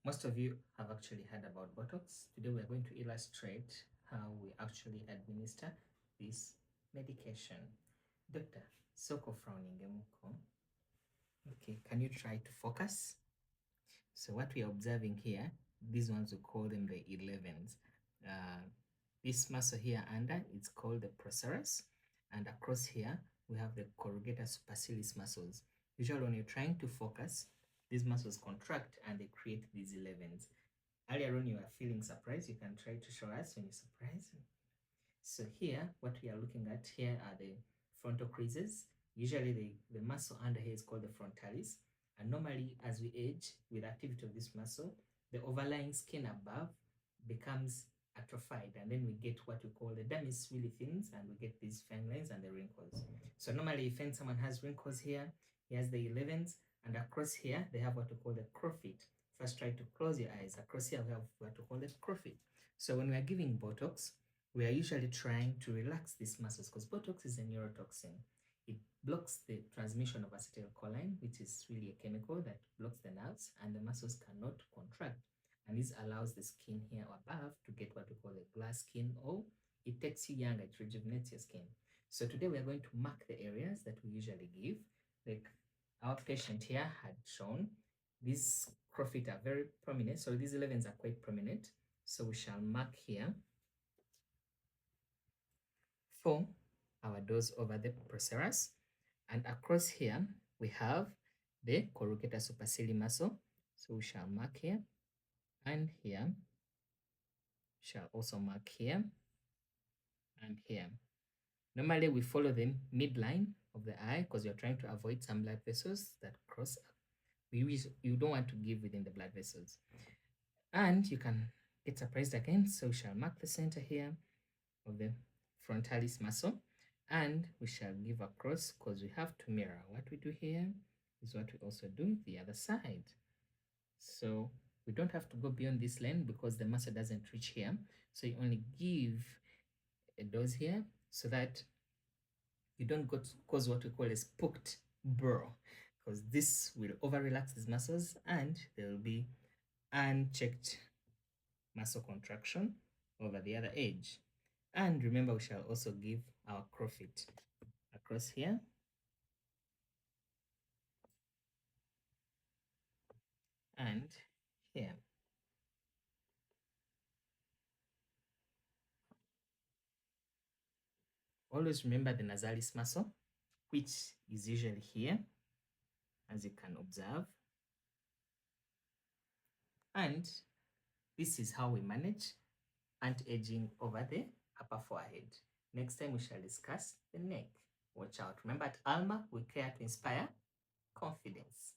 Most of you have actually heard about Botox. Today we are going to illustrate how we actually administer this medication. Dr. Soko frowning emuko. Okay, can you try to focus? So what we are observing here, these ones we call them the 11s. This muscle here under, it's called the procerus, and across here we have the corrugator supercilius muscles. Usually when you're trying to focus, these muscles contract and they create these 11s. Earlier on you are feeling surprised, you can try to show us when you're surprised. So here, what we are looking at here are the frontal creases. Usually the muscle under here is called the frontalis. And normally as we age, with activity of this muscle, the overlying skin above becomes atrophied. And then we get what we call the dermis really thins, and we get these fine lines and the wrinkles. So normally if someone has wrinkles here, he has the 11s, and across here, they have what we call the crowfeet. First try to close your eyes. Across here, we have what we call the crowfeet. So when we are giving Botox, we are usually trying to relax these muscles because Botox is a neurotoxin. It blocks the transmission of acetylcholine, which is really a chemical that blocks the nerves, and the muscles cannot contract. And this allows the skin here above to get what we call a glass skin, or it takes you younger, it rejuvenates your skin. So today we are going to mark the areas that we usually give. Like our patient here had shown, these crowfeet are very prominent. So these 11s are quite prominent. So we shall mark here for our dose over the procerus. And across here, we have the corrugator superciliary muscle. So we shall mark here and here. Shall also mark here and here. Normally, we follow the midline of the eye because you're trying to avoid some blood vessels that cross. You don't want to give within the blood vessels. And you can get surprised again. So we shall mark the center here of the frontalis muscle, and we shall give across because we have to mirror. What we do here is what we also do the other side. So we don't have to go beyond this line because the muscle doesn't reach here. So you only give a dose here so that you don't cause what we call a spooked burr, because this will over relax these muscles and there will be unchecked muscle contraction over the other edge. And remember, we shall also give our crowfeet across here and here. Always remember the nasalis muscle, which is usually here, as you can observe. And this is how we manage anti-aging over the upper forehead. Next time we shall discuss the neck. Watch out. Remember, at Alma, we care to inspire confidence.